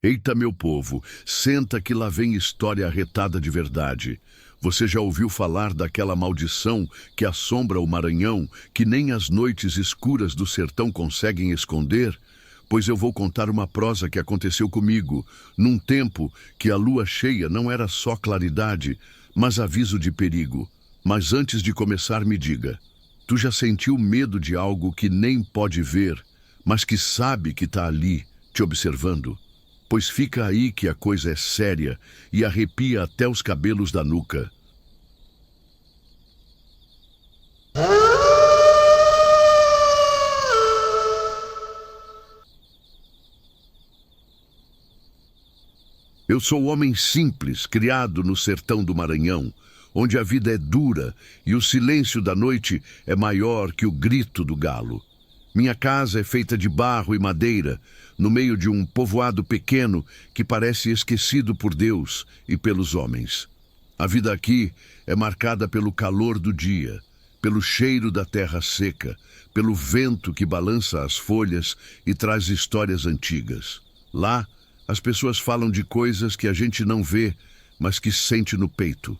Eita, meu povo, senta que lá vem história arretada de verdade. Você já ouviu falar daquela maldição que assombra o Maranhão, que nem as noites escuras do sertão conseguem esconder? Pois eu vou contar uma prosa que aconteceu comigo, num tempo que a lua cheia não era só claridade, mas aviso de perigo. Mas antes de começar, me diga, tu já sentiu medo de algo que nem pode ver, mas que sabe que está ali, te observando? Pois fica aí que a coisa é séria e arrepia até os cabelos da nuca. Eu sou homem simples, criado no sertão do Maranhão, onde a vida é dura e o silêncio da noite é maior que o grito do galo. Minha casa é feita de barro e madeira, no meio de um povoado pequeno que parece esquecido por Deus e pelos homens. A vida aqui é marcada pelo calor do dia, pelo cheiro da terra seca, pelo vento que balança as folhas e traz histórias antigas. Lá, as pessoas falam de coisas que a gente não vê, mas que sente no peito.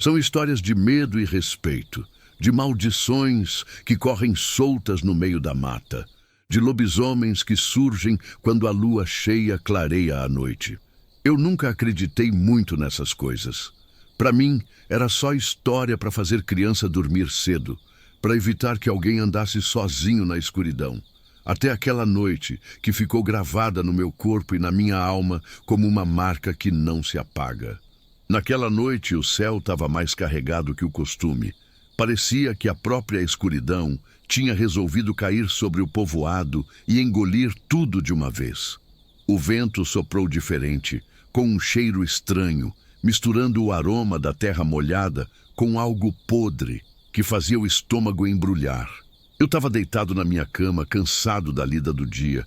São histórias de medo e respeito, de maldições que correm soltas no meio da mata, de lobisomens que surgem quando a lua cheia clareia a noite. Eu nunca acreditei muito nessas coisas. Para mim, era só história para fazer criança dormir cedo, para evitar que alguém andasse sozinho na escuridão. Até aquela noite que ficou gravada no meu corpo e na minha alma como uma marca que não se apaga. Naquela noite o céu estava mais carregado que o costume. Parecia que a própria escuridão tinha resolvido cair sobre o povoado e engolir tudo de uma vez. O vento soprou diferente, com um cheiro estranho, misturando o aroma da terra molhada com algo podre que fazia o estômago embrulhar. Eu estava deitado na minha cama, cansado da lida do dia,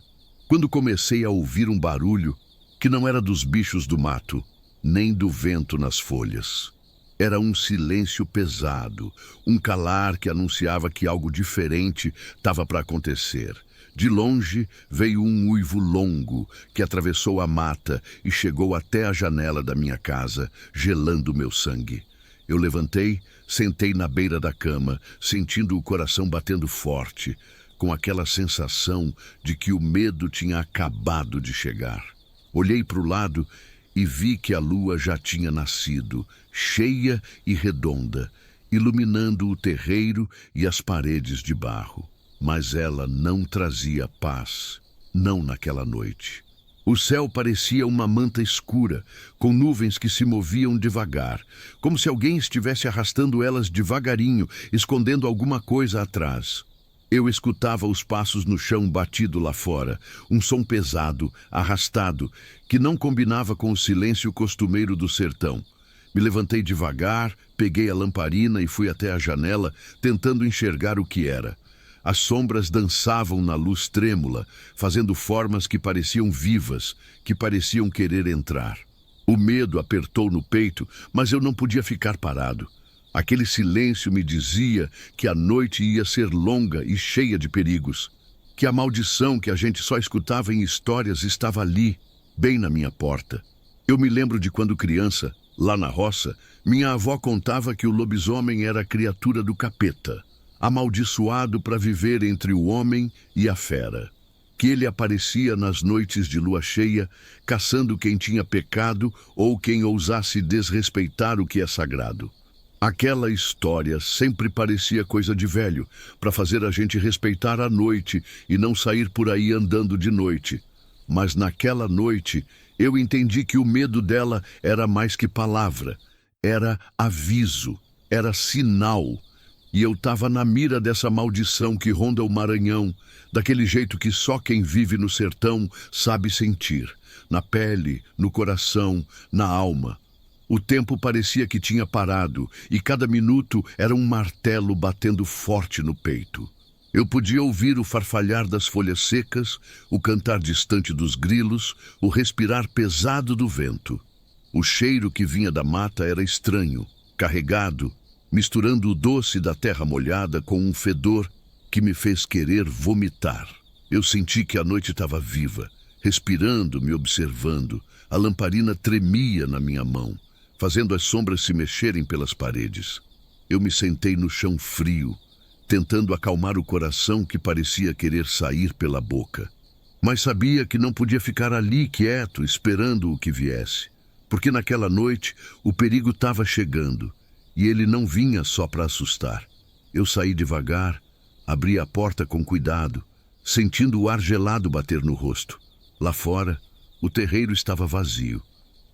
quando comecei a ouvir um barulho que não era dos bichos do mato, nem do vento nas folhas. Era um silêncio pesado, um calar que anunciava que algo diferente estava para acontecer. De longe veio um uivo longo que atravessou a mata e chegou até a janela da minha casa, gelando meu sangue. Eu levantei, sentei na beira da cama, sentindo o coração batendo forte, com aquela sensação de que o medo tinha acabado de chegar. Olhei para o lado e vi que a lua já tinha nascido, cheia e redonda, iluminando o terreiro e as paredes de barro. Mas ela não trazia paz, não naquela noite. O céu parecia uma manta escura, com nuvens que se moviam devagar, como se alguém estivesse arrastando elas devagarinho, escondendo alguma coisa atrás. Eu escutava os passos no chão batido lá fora, um som pesado, arrastado, que não combinava com o silêncio costumeiro do sertão. Me levantei devagar, peguei a lamparina e fui até a janela, tentando enxergar o que era. As sombras dançavam na luz trêmula, fazendo formas que pareciam vivas, que pareciam querer entrar. O medo apertou no peito, mas eu não podia ficar parado. Aquele silêncio me dizia que a noite ia ser longa e cheia de perigos, que a maldição que a gente só escutava em histórias estava ali, bem na minha porta. Eu me lembro de quando criança, lá na roça, minha avó contava que o lobisomem era a criatura do capeta, amaldiçoado para viver entre o homem e a fera, que ele aparecia nas noites de lua cheia, caçando quem tinha pecado ou quem ousasse desrespeitar o que é sagrado. Aquela história sempre parecia coisa de velho, para fazer a gente respeitar a noite e não sair por aí andando de noite. Mas naquela noite eu entendi que o medo dela era mais que palavra, era aviso, era sinal. E eu estava na mira dessa maldição que ronda o Maranhão, daquele jeito que só quem vive no sertão sabe sentir, na pele, no coração, na alma. O tempo parecia que tinha parado, e cada minuto era um martelo batendo forte no peito. Eu podia ouvir o farfalhar das folhas secas, o cantar distante dos grilos, o respirar pesado do vento. O cheiro que vinha da mata era estranho, carregado, misturando o doce da terra molhada com um fedor que me fez querer vomitar. Eu senti que a noite estava viva, respirando, me observando. A lamparina tremia na minha mão, fazendo as sombras se mexerem pelas paredes. Eu me sentei no chão frio, tentando acalmar o coração que parecia querer sair pela boca. Mas sabia que não podia ficar ali quieto, esperando o que viesse, porque naquela noite o perigo estava chegando, e ele não vinha só para assustar. Eu saí devagar, abri a porta com cuidado, sentindo o ar gelado bater no rosto. Lá fora, o terreiro estava vazio,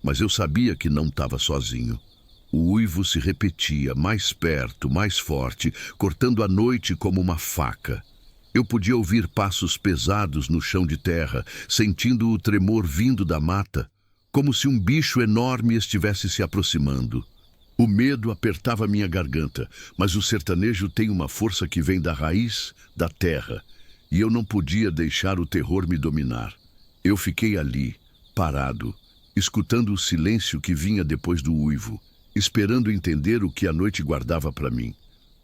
mas eu sabia que não estava sozinho. O uivo se repetia, mais perto, mais forte, cortando a noite como uma faca. Eu podia ouvir passos pesados no chão de terra, sentindo o tremor vindo da mata, como se um bicho enorme estivesse se aproximando. O medo apertava minha garganta, mas o sertanejo tem uma força que vem da raiz, da terra, e eu não podia deixar o terror me dominar. Eu fiquei ali, parado, escutando o silêncio que vinha depois do uivo, esperando entender o que a noite guardava para mim.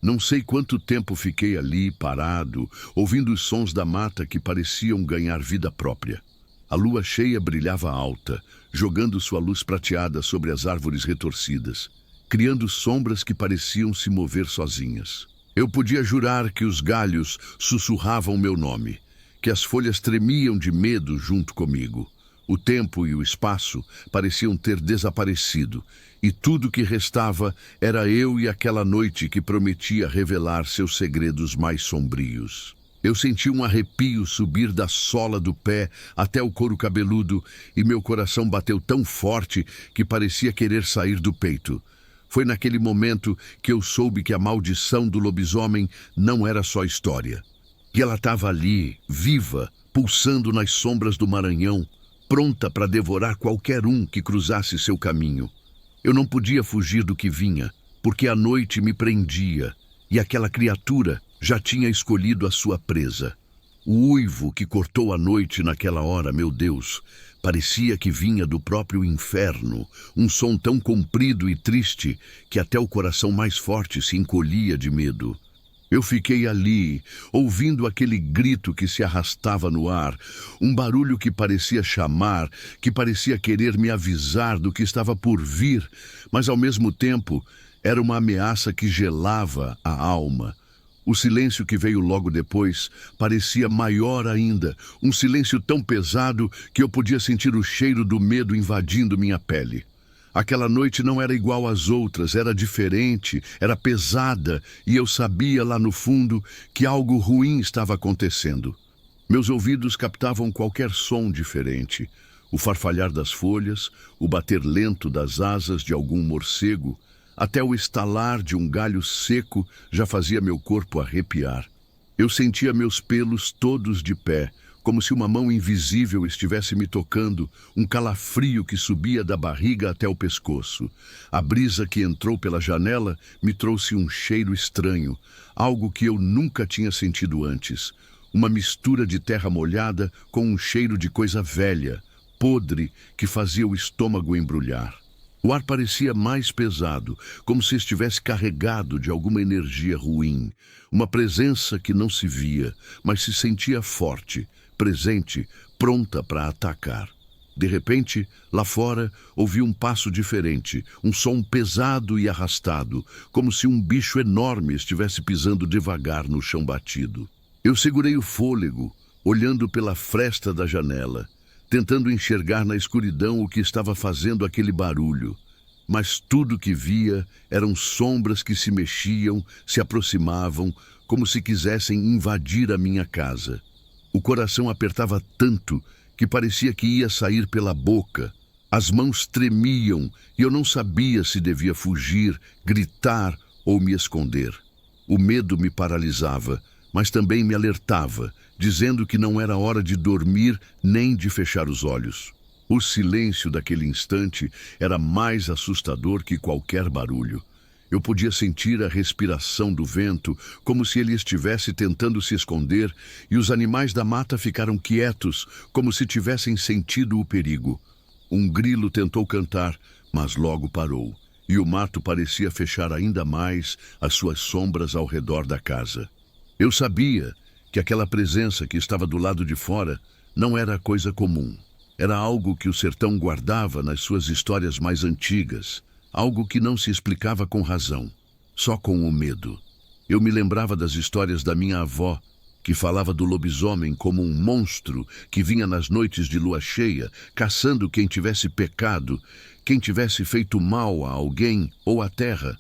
Não sei quanto tempo fiquei ali, parado, ouvindo os sons da mata que pareciam ganhar vida própria. A lua cheia brilhava alta, jogando sua luz prateada sobre as árvores retorcidas, criando sombras que pareciam se mover sozinhas. Eu podia jurar que os galhos sussurravam meu nome, que as folhas tremiam de medo junto comigo. O tempo e o espaço pareciam ter desaparecido, e tudo que restava era eu e aquela noite que prometia revelar seus segredos mais sombrios. Eu senti um arrepio subir da sola do pé até o couro cabeludo, e meu coração bateu tão forte que parecia querer sair do peito. Foi naquele momento que eu soube que a maldição do lobisomem não era só história. Que ela estava ali, viva, pulsando nas sombras do Maranhão, pronta para devorar qualquer um que cruzasse seu caminho. Eu não podia fugir do que vinha, porque a noite me prendia, e aquela criatura já tinha escolhido a sua presa. O uivo que cortou a noite naquela hora, meu Deus, parecia que vinha do próprio inferno, um som tão comprido e triste que até o coração mais forte se encolhia de medo. Eu fiquei ali, ouvindo aquele grito que se arrastava no ar, um barulho que parecia chamar, que parecia querer me avisar do que estava por vir, mas ao mesmo tempo era uma ameaça que gelava a alma. O silêncio que veio logo depois parecia maior ainda, um silêncio tão pesado que eu podia sentir o cheiro do medo invadindo minha pele. Aquela noite não era igual às outras, era diferente, era pesada, e eu sabia lá no fundo que algo ruim estava acontecendo. Meus ouvidos captavam qualquer som diferente, o farfalhar das folhas, o bater lento das asas de algum morcego, até o estalar de um galho seco já fazia meu corpo arrepiar. Eu sentia meus pelos todos de pé, como se uma mão invisível estivesse me tocando, um calafrio que subia da barriga até o pescoço. A brisa que entrou pela janela me trouxe um cheiro estranho, algo que eu nunca tinha sentido antes. Uma mistura de terra molhada com um cheiro de coisa velha, podre, que fazia o estômago embrulhar. O ar parecia mais pesado, como se estivesse carregado de alguma energia ruim, uma presença que não se via, mas se sentia forte, presente, pronta para atacar. De repente, lá fora, ouvi um passo diferente, um som pesado e arrastado, como se um bicho enorme estivesse pisando devagar no chão batido. Eu segurei o fôlego, olhando pela fresta da janela, tentando enxergar na escuridão o que estava fazendo aquele barulho. Mas tudo que via eram sombras que se mexiam, se aproximavam, como se quisessem invadir a minha casa. O coração apertava tanto que parecia que ia sair pela boca. As mãos tremiam e eu não sabia se devia fugir, gritar ou me esconder. O medo me paralisava, mas também me alertava, dizendo que não era hora de dormir nem de fechar os olhos. O silêncio daquele instante era mais assustador que qualquer barulho. Eu podia sentir a respiração do vento, como se ele estivesse tentando se esconder, e os animais da mata ficaram quietos, como se tivessem sentido o perigo. Um grilo tentou cantar, mas logo parou, e o mato parecia fechar ainda mais as suas sombras ao redor da casa. Eu sabia que aquela presença que estava do lado de fora Não era coisa comum. Era algo que o sertão guardava nas suas histórias mais antigas, algo que não se explicava com razão, só com o medo. Eu me lembrava das histórias da minha avó, que falava do lobisomem como um monstro que vinha nas noites de lua cheia, caçando quem tivesse pecado, quem tivesse feito mal a alguém ou à terra.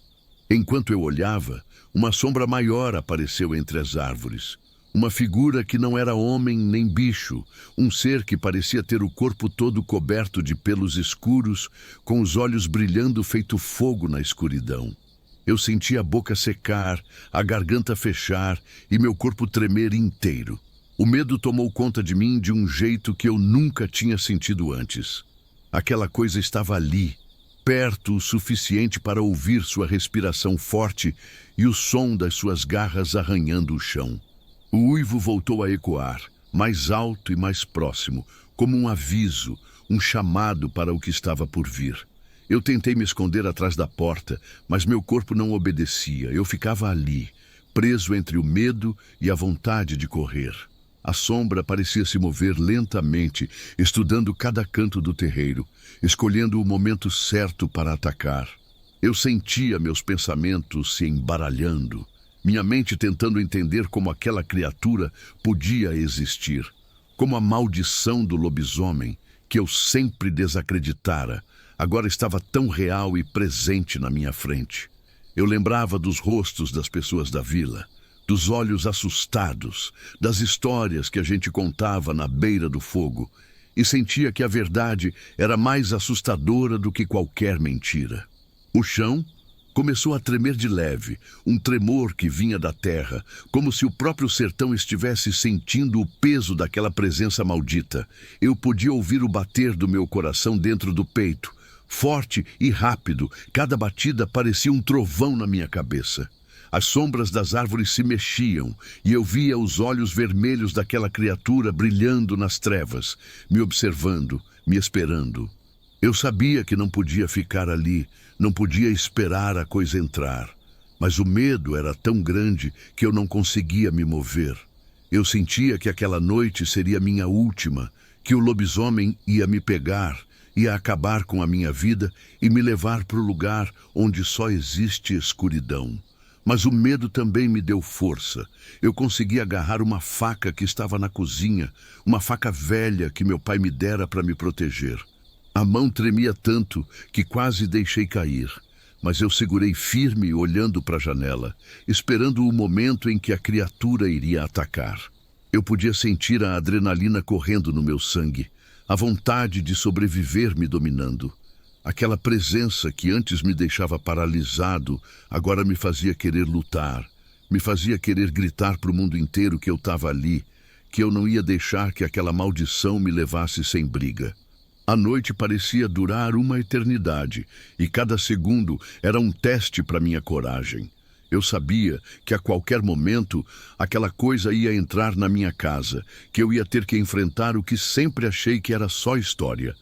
Enquanto eu olhava, uma sombra maior apareceu entre as árvores. Uma figura que não era homem nem bicho, um ser que parecia ter o corpo todo coberto de pelos escuros, com os olhos brilhando feito fogo na escuridão. Eu senti a boca secar, a garganta fechar e meu corpo tremer inteiro. O medo tomou conta de mim de um jeito que eu nunca tinha sentido antes. Aquela coisa estava ali, perto o suficiente para ouvir sua respiração forte e o som das suas garras arranhando o chão. O uivo voltou a ecoar, mais alto e mais próximo, como um aviso, um chamado para o que estava por vir. Eu tentei me esconder atrás da porta, mas meu corpo não obedecia. Eu ficava ali, preso entre o medo e a vontade de correr. A sombra parecia se mover lentamente, estudando cada canto do terreiro, escolhendo o momento certo para atacar. Eu sentia meus pensamentos se embaralhando, minha mente tentando entender como aquela criatura podia existir, como a maldição do lobisomem, que eu sempre desacreditara, agora estava tão real e presente na minha frente. Eu lembrava dos rostos das pessoas da vila, dos olhos assustados, das histórias que a gente contava na beira do fogo, e sentia que a verdade era mais assustadora do que qualquer mentira. O chão começou a tremer de leve, um tremor que vinha da terra, como se o próprio sertão estivesse sentindo o peso daquela presença maldita. Eu podia ouvir o bater do meu coração dentro do peito, forte e rápido, cada batida parecia um trovão na minha cabeça. As sombras das árvores se mexiam e eu via os olhos vermelhos daquela criatura brilhando nas trevas, me observando, me esperando. Eu sabia que não podia ficar ali, não podia esperar a coisa entrar, mas o medo era tão grande que eu não conseguia me mover. Eu sentia que aquela noite seria minha última, que o lobisomem ia me pegar, ia acabar com a minha vida e me levar para o lugar onde só existe escuridão. Mas o medo também me deu força. Eu consegui agarrar uma faca que estava na cozinha, uma faca velha que meu pai me dera para me proteger. A mão tremia tanto que quase deixei cair, mas eu segurei firme olhando para a janela, esperando o momento em que a criatura iria atacar. Eu podia sentir a adrenalina correndo no meu sangue, a vontade de sobreviver me dominando. Aquela presença que antes me deixava paralisado, agora me fazia querer lutar, me fazia querer gritar para o mundo inteiro que eu estava ali, que eu não ia deixar que aquela maldição me levasse sem briga. A noite parecia durar uma eternidade, e cada segundo era um teste para minha coragem. Eu sabia que a qualquer momento aquela coisa ia entrar na minha casa, que eu ia ter que enfrentar o que sempre achei que era só história.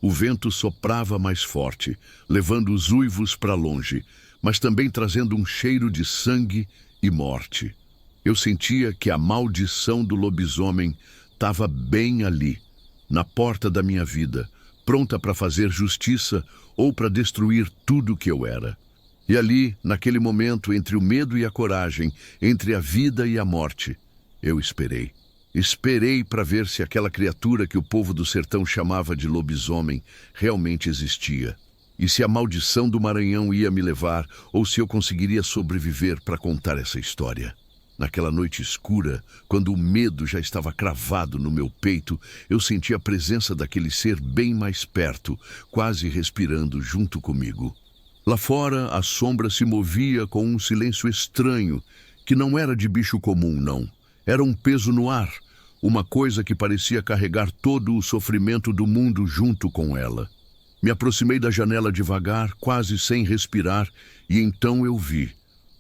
O vento soprava mais forte, levando os uivos para longe, mas também trazendo um cheiro de sangue e morte. Eu sentia que a maldição do lobisomem estava bem ali, na porta da minha vida, pronta para fazer justiça ou para destruir tudo que eu era. E ali, naquele momento, entre o medo e a coragem, entre a vida e a morte, eu esperei. Esperei para ver se aquela criatura que o povo do sertão chamava de lobisomem realmente existia. E se a maldição do Maranhão ia me levar, ou se eu conseguiria sobreviver para contar essa história. Naquela noite escura, quando o medo já estava cravado no meu peito, eu senti a presença daquele ser bem mais perto, quase respirando junto comigo. Lá fora, a sombra se movia com um silêncio estranho, que não era de bicho comum, não. Era um peso no ar, uma coisa que parecia carregar todo o sofrimento do mundo junto com ela. Me aproximei da janela devagar, quase sem respirar, e então eu vi.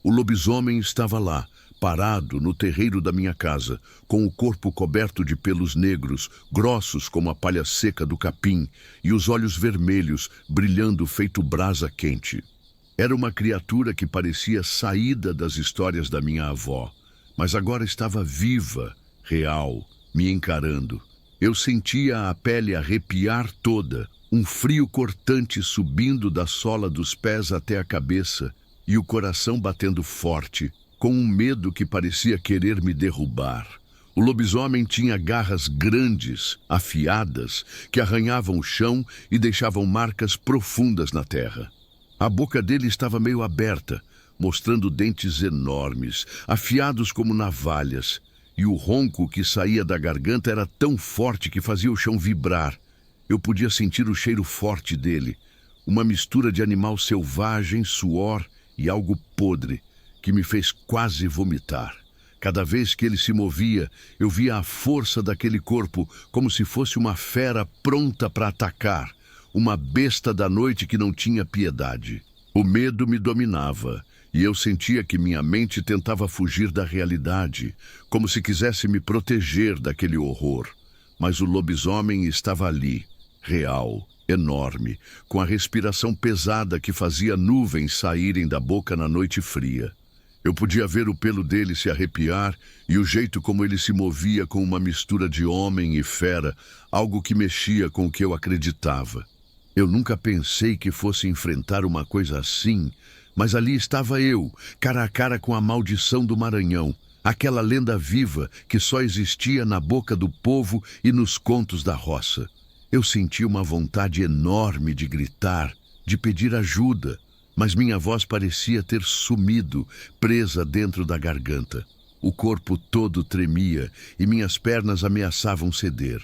O lobisomem estava lá, parado no terreiro da minha casa, com o corpo coberto de pelos negros, grossos como a palha seca do capim, e os olhos vermelhos, brilhando feito brasa quente. Era uma criatura que parecia saída das histórias da minha avó, mas agora estava viva, real, me encarando. Eu sentia a pele arrepiar toda, um frio cortante subindo da sola dos pés até a cabeça e o coração batendo forte, com um medo que parecia querer me derrubar. O lobisomem tinha garras grandes, afiadas, que arranhavam o chão e deixavam marcas profundas na terra. A boca dele estava meio aberta, mostrando dentes enormes, afiados como navalhas, e o ronco que saía da garganta era tão forte que fazia o chão vibrar. Eu podia sentir o cheiro forte dele, uma mistura de animal selvagem, suor e algo podre, que me fez quase vomitar. Cada vez que ele se movia, eu via a força daquele corpo como se fosse uma fera pronta para atacar, uma besta da noite que não tinha piedade. O medo me dominava, e eu sentia que minha mente tentava fugir da realidade, como se quisesse me proteger daquele horror. Mas o lobisomem estava ali, real, enorme, com a respiração pesada que fazia nuvens saírem da boca na noite fria. Eu podia ver o pelo dele se arrepiar e o jeito como ele se movia com uma mistura de homem e fera, algo que mexia com o que eu acreditava. Eu nunca pensei que fosse enfrentar uma coisa assim, mas ali estava eu, cara a cara com a maldição do Maranhão, aquela lenda viva que só existia na boca do povo e nos contos da roça. Eu senti uma vontade enorme de gritar, de pedir ajuda, mas minha voz parecia ter sumido, presa dentro da garganta. O corpo todo tremia e minhas pernas ameaçavam ceder.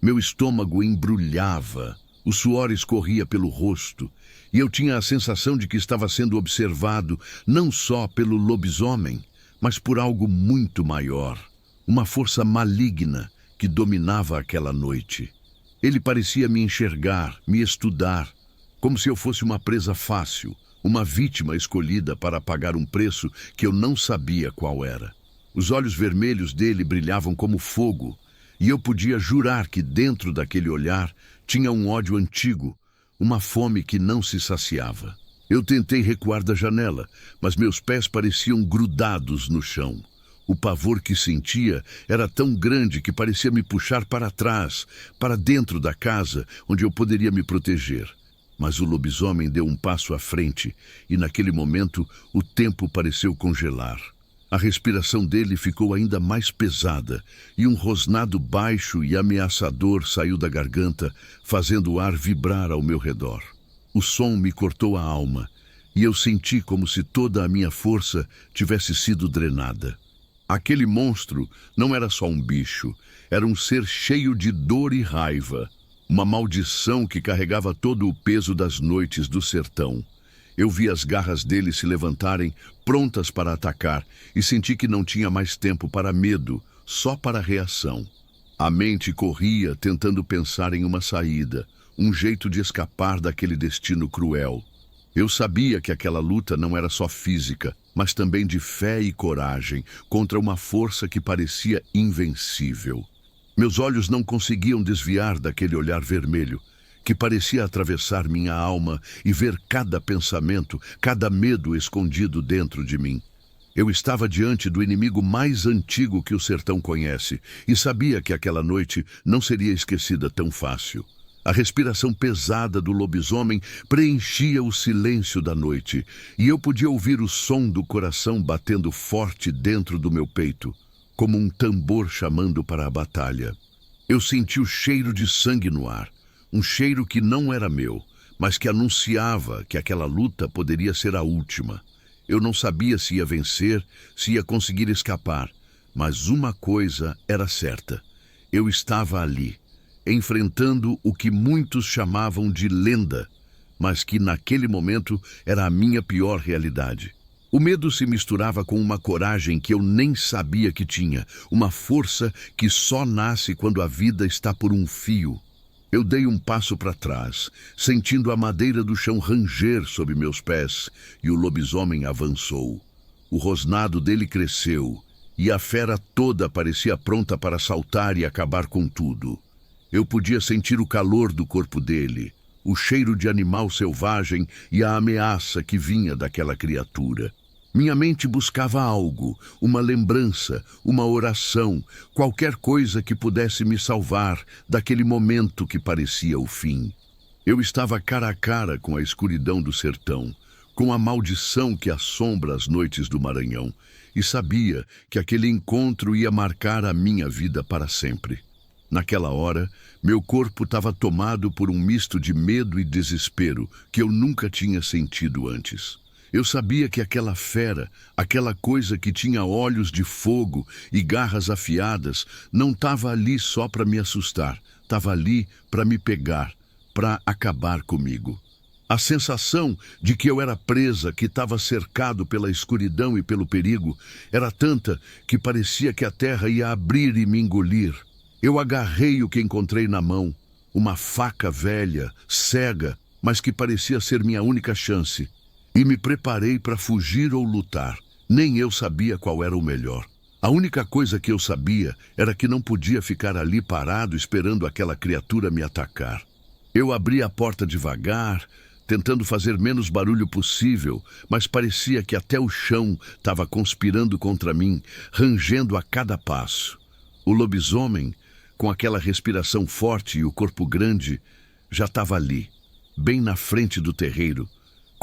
Meu estômago embrulhava, o suor escorria pelo rosto, e eu tinha a sensação de que estava sendo observado não só pelo lobisomem, mas por algo muito maior, uma força maligna que dominava aquela noite. Ele parecia me enxergar, me estudar, como se eu fosse uma presa fácil, uma vítima escolhida para pagar um preço que eu não sabia qual era. Os olhos vermelhos dele brilhavam como fogo, e eu podia jurar que dentro daquele olhar tinha um ódio antigo, uma fome que não se saciava. Eu tentei recuar da janela, mas meus pés pareciam grudados no chão. O pavor que sentia era tão grande que parecia me puxar para trás, para dentro da casa, onde eu poderia me proteger. Mas o lobisomem deu um passo à frente e, naquele momento, o tempo pareceu congelar. A respiração dele ficou ainda mais pesada e um rosnado baixo e ameaçador saiu da garganta, fazendo o ar vibrar ao meu redor. O som me cortou a alma e eu senti como se toda a minha força tivesse sido drenada. Aquele monstro não era só um bicho, era um ser cheio de dor e raiva. Uma maldição que carregava todo o peso das noites do sertão. Eu vi as garras dele se levantarem, prontas para atacar, e senti que não tinha mais tempo para medo, só para reação. A mente corria tentando pensar em uma saída, um jeito de escapar daquele destino cruel. Eu sabia que aquela luta não era só física, mas também de fé e coragem, contra uma força que parecia invencível. Meus olhos não conseguiam desviar daquele olhar vermelho, que parecia atravessar minha alma e ver cada pensamento, cada medo escondido dentro de mim. Eu estava diante do inimigo mais antigo que o sertão conhece e sabia que aquela noite não seria esquecida tão fácil. A respiração pesada do lobisomem preenchia o silêncio da noite e eu podia ouvir o som do coração batendo forte dentro do meu peito, como um tambor chamando para a batalha. Eu senti o cheiro de sangue no ar, um cheiro que não era meu, mas que anunciava que aquela luta poderia ser a última. Eu não sabia se ia vencer, se ia conseguir escapar, mas uma coisa era certa. Eu estava ali, enfrentando o que muitos chamavam de lenda, mas que naquele momento era a minha pior realidade. O medo se misturava com uma coragem que eu nem sabia que tinha, uma força que só nasce quando a vida está por um fio. Eu dei um passo para trás, sentindo a madeira do chão ranger sob meus pés, e o lobisomem avançou. O rosnado dele cresceu, e a fera toda parecia pronta para saltar e acabar com tudo. Eu podia sentir o calor do corpo dele, o cheiro de animal selvagem e a ameaça que vinha daquela criatura. Minha mente buscava algo, uma lembrança, uma oração, qualquer coisa que pudesse me salvar daquele momento que parecia o fim. Eu estava cara a cara com a escuridão do sertão, com a maldição que assombra as noites do Maranhão, e sabia que aquele encontro ia marcar a minha vida para sempre. Naquela hora, meu corpo estava tomado por um misto de medo e desespero que eu nunca tinha sentido antes. Eu sabia que aquela fera, aquela coisa que tinha olhos de fogo e garras afiadas, não estava ali só para me assustar, estava ali para me pegar, para acabar comigo. A sensação de que eu era presa, que estava cercado pela escuridão e pelo perigo, era tanta que parecia que a terra ia abrir e me engolir. Eu agarrei o que encontrei na mão, uma faca velha, cega, mas que parecia ser minha única chance. E me preparei para fugir ou lutar. Nem eu sabia qual era o melhor. A única coisa que eu sabia era que não podia ficar ali parado esperando aquela criatura me atacar. Eu abri a porta devagar, tentando fazer menos barulho possível, mas parecia que até o chão estava conspirando contra mim, rangendo a cada passo. O lobisomem, com aquela respiração forte e o corpo grande, já estava ali, bem na frente do terreiro,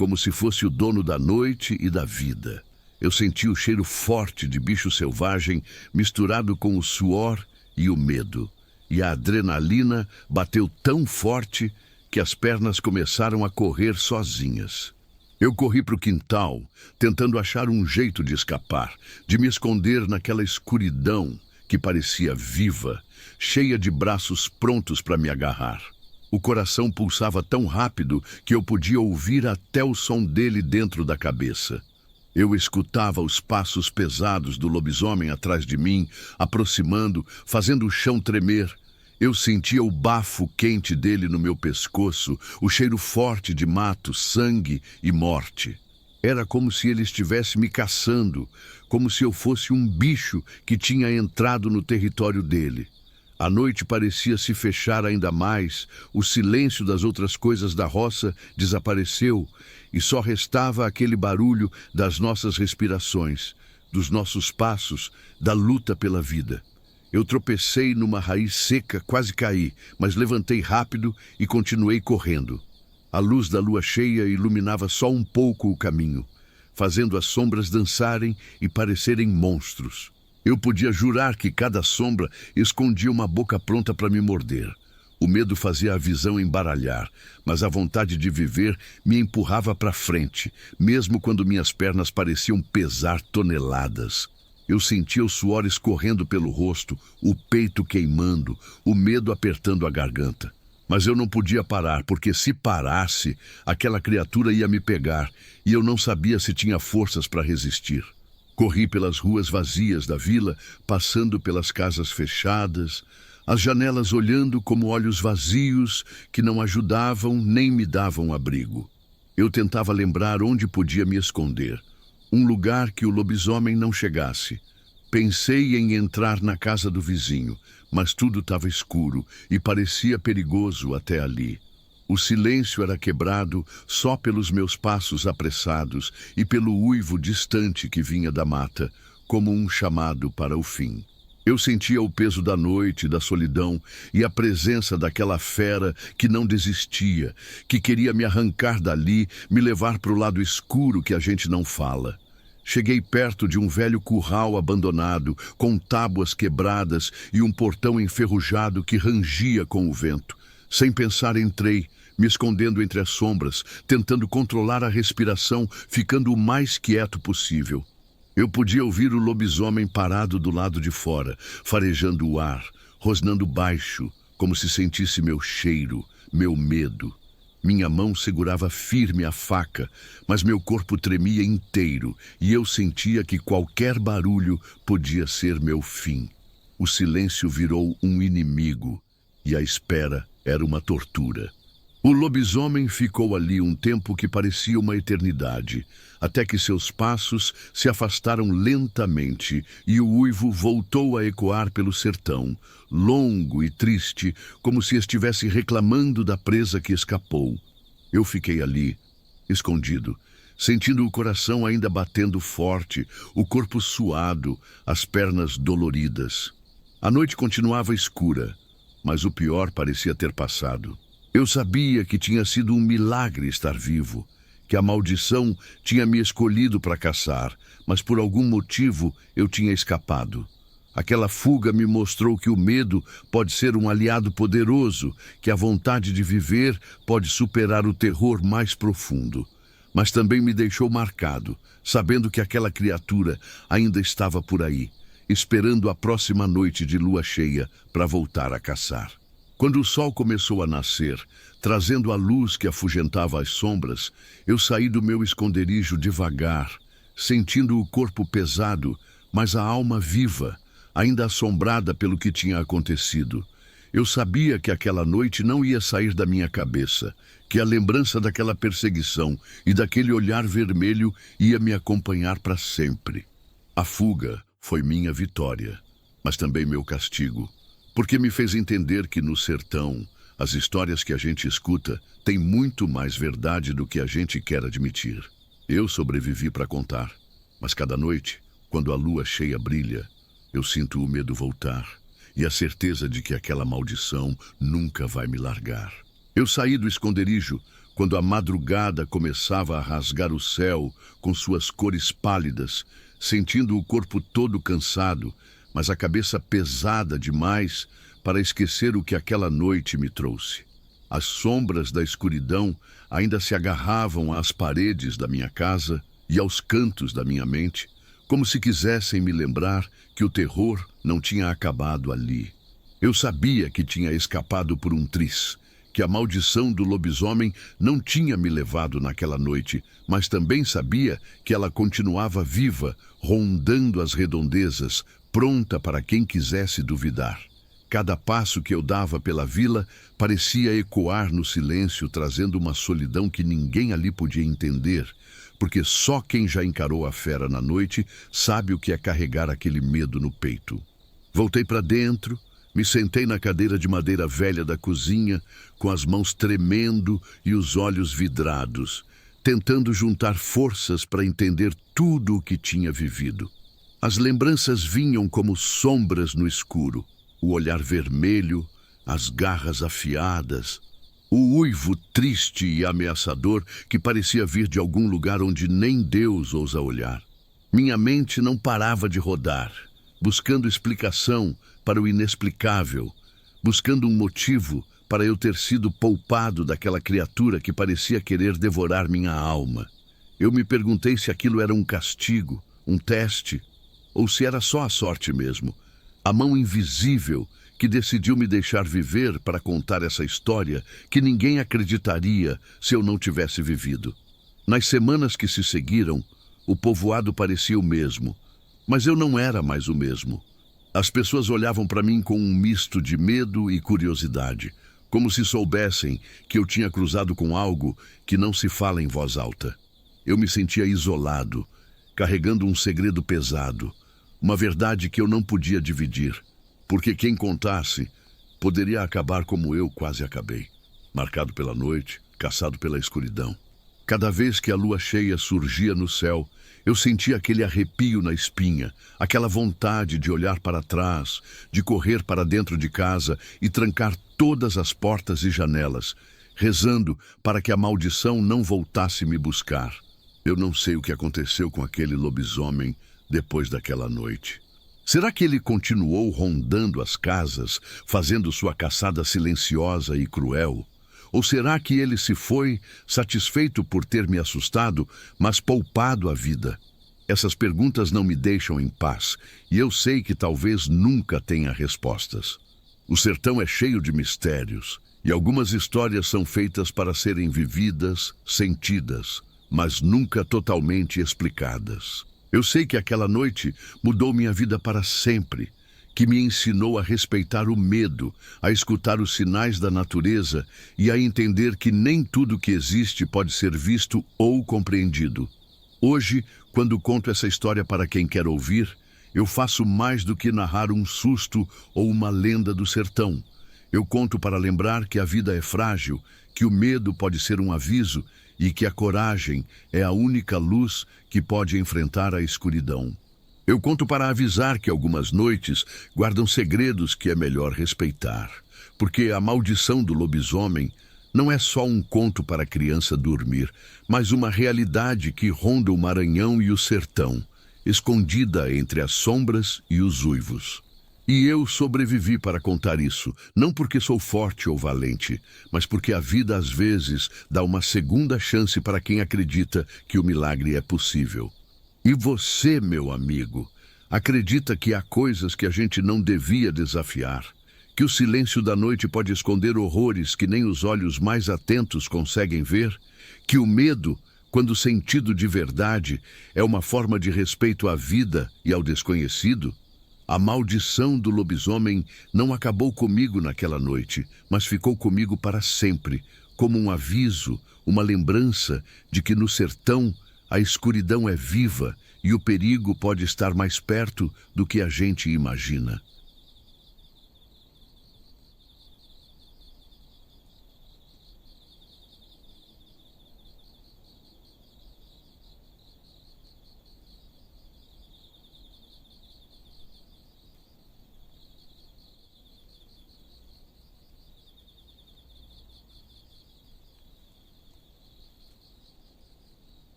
como se fosse o dono da noite e da vida. Eu senti o cheiro forte de bicho selvagem misturado com o suor e o medo. E a adrenalina bateu tão forte que as pernas começaram a correr sozinhas. Eu corri para o quintal, tentando achar um jeito de escapar, de me esconder naquela escuridão que parecia viva, cheia de braços prontos para me agarrar. O coração pulsava tão rápido que eu podia ouvir até o som dele dentro da cabeça. Eu escutava os passos pesados do lobisomem atrás de mim, aproximando, fazendo o chão tremer. Eu sentia o bafo quente dele no meu pescoço, o cheiro forte de mato, sangue e morte. Era como se ele estivesse me caçando, como se eu fosse um bicho que tinha entrado no território dele. A noite parecia se fechar ainda mais, o silêncio das outras coisas da roça desapareceu e só restava aquele barulho das nossas respirações, dos nossos passos, da luta pela vida. Eu tropecei numa raiz seca, quase caí, mas levantei rápido e continuei correndo. A luz da lua cheia iluminava só um pouco o caminho, fazendo as sombras dançarem e parecerem monstros. Eu podia jurar que cada sombra escondia uma boca pronta para me morder. O medo fazia a visão embaralhar, mas a vontade de viver me empurrava para frente, mesmo quando minhas pernas pareciam pesar toneladas. Eu sentia o suor escorrendo pelo rosto, o peito queimando, o medo apertando a garganta. Mas eu não podia parar, porque se parasse, aquela criatura ia me pegar, e eu não sabia se tinha forças para resistir. Corri pelas ruas vazias da vila, passando pelas casas fechadas, as janelas olhando como olhos vazios que não ajudavam nem me davam abrigo. Eu tentava lembrar onde podia me esconder, um lugar que o lobisomem não chegasse. Pensei em entrar na casa do vizinho, mas tudo estava escuro e parecia perigoso até ali. O silêncio era quebrado só pelos meus passos apressados e pelo uivo distante que vinha da mata, como um chamado para o fim. Eu sentia o peso da noite, da solidão e a presença daquela fera que não desistia, que queria me arrancar dali, me levar para o lado escuro que a gente não fala. Cheguei perto de um velho curral abandonado, com tábuas quebradas e um portão enferrujado que rangia com o vento. Sem pensar, entrei, me escondendo entre as sombras, tentando controlar a respiração, ficando o mais quieto possível. Eu podia ouvir o lobisomem parado do lado de fora, farejando o ar, rosnando baixo, como se sentisse meu cheiro, meu medo. Minha mão segurava firme a faca, mas meu corpo tremia inteiro e eu sentia que qualquer barulho podia ser meu fim. O silêncio virou um inimigo e a espera era uma tortura. O lobisomem ficou ali um tempo que parecia uma eternidade, até que seus passos se afastaram lentamente e o uivo voltou a ecoar pelo sertão, longo e triste, como se estivesse reclamando da presa que escapou. Eu fiquei ali, escondido, sentindo o coração ainda batendo forte, o corpo suado, as pernas doloridas. A noite continuava escura, mas o pior parecia ter passado. Eu sabia que tinha sido um milagre estar vivo, que a maldição tinha me escolhido para caçar, mas por algum motivo eu tinha escapado. Aquela fuga me mostrou que o medo pode ser um aliado poderoso, que a vontade de viver pode superar o terror mais profundo. Mas também me deixou marcado, sabendo que aquela criatura ainda estava por aí, esperando a próxima noite de lua cheia para voltar a caçar. Quando o sol começou a nascer, trazendo a luz que afugentava as sombras, eu saí do meu esconderijo devagar, sentindo o corpo pesado, mas a alma viva, ainda assombrada pelo que tinha acontecido. Eu sabia que aquela noite não ia sair da minha cabeça, que a lembrança daquela perseguição e daquele olhar vermelho ia me acompanhar para sempre. A fuga foi minha vitória, mas também meu castigo, porque me fez entender que no sertão, as histórias que a gente escuta têm muito mais verdade do que a gente quer admitir. Eu sobrevivi para contar, mas cada noite, quando a lua cheia brilha, eu sinto o medo voltar e a certeza de que aquela maldição nunca vai me largar. Eu saí do esconderijo quando a madrugada começava a rasgar o céu com suas cores pálidas, sentindo o corpo todo cansado, mas a cabeça pesada demais para esquecer o que aquela noite me trouxe. As sombras da escuridão ainda se agarravam às paredes da minha casa e aos cantos da minha mente, como se quisessem me lembrar que o terror não tinha acabado ali. Eu sabia que tinha escapado por um triz, que a maldição do lobisomem não tinha me levado naquela noite, mas também sabia que ela continuava viva, rondando as redondezas, pronta para quem quisesse duvidar. Cada passo que eu dava pela vila parecia ecoar no silêncio, trazendo uma solidão que ninguém ali podia entender, porque só quem já encarou a fera na noite sabe o que é carregar aquele medo no peito. Voltei para dentro, me sentei na cadeira de madeira velha da cozinha, com as mãos tremendo e os olhos vidrados, tentando juntar forças para entender tudo o que tinha vivido. As lembranças vinham como sombras no escuro, o olhar vermelho, as garras afiadas, o uivo triste e ameaçador que parecia vir de algum lugar onde nem Deus ousa olhar. Minha mente não parava de rodar, buscando explicação para o inexplicável, buscando um motivo para eu ter sido poupado daquela criatura que parecia querer devorar minha alma. Eu me perguntei se aquilo era um castigo, um teste, ou se era só a sorte mesmo, a mão invisível que decidiu me deixar viver para contar essa história que ninguém acreditaria se eu não tivesse vivido. Nas semanas que se seguiram, o povoado parecia o mesmo, mas eu não era mais o mesmo. As pessoas olhavam para mim com um misto de medo e curiosidade, como se soubessem que eu tinha cruzado com algo que não se fala em voz alta. Eu me sentia isolado, carregando um segredo pesado, uma verdade que eu não podia dividir, porque quem contasse poderia acabar como eu quase acabei, marcado pela noite, caçado pela escuridão. Cada vez que a lua cheia surgia no céu, eu sentia aquele arrepio na espinha, aquela vontade de olhar para trás, de correr para dentro de casa e trancar todas as portas e janelas, rezando para que a maldição não voltasse me buscar. Eu não sei o que aconteceu com aquele lobisomem depois daquela noite. Será que ele continuou rondando as casas, fazendo sua caçada silenciosa e cruel? Ou será que ele se foi, satisfeito por ter me assustado, mas poupado a vida? Essas perguntas não me deixam em paz, e eu sei que talvez nunca tenha respostas. O sertão é cheio de mistérios, e algumas histórias são feitas para serem vividas, sentidas, mas nunca totalmente explicadas. Eu sei que aquela noite mudou minha vida para sempre, que me ensinou a respeitar o medo, a escutar os sinais da natureza e a entender que nem tudo que existe pode ser visto ou compreendido. Hoje, quando conto essa história para quem quer ouvir, eu faço mais do que narrar um susto ou uma lenda do sertão. Eu conto para lembrar que a vida é frágil, que o medo pode ser um aviso e que a coragem é a única luz que pode enfrentar a escuridão. Eu conto para avisar que algumas noites guardam segredos que é melhor respeitar, porque a maldição do lobisomem não é só um conto para a criança dormir, mas uma realidade que ronda o Maranhão e o sertão, escondida entre as sombras e os uivos. E eu sobrevivi para contar isso, não porque sou forte ou valente, mas porque a vida às vezes dá uma segunda chance para quem acredita que o milagre é possível. E você, meu amigo, acredita que há coisas que a gente não devia desafiar? Que o silêncio da noite pode esconder horrores que nem os olhos mais atentos conseguem ver? Que o medo, quando sentido de verdade, é uma forma de respeito à vida e ao desconhecido? A maldição do lobisomem não acabou comigo naquela noite, mas ficou comigo para sempre, como um aviso, uma lembrança de que no sertão a escuridão é viva e o perigo pode estar mais perto do que a gente imagina.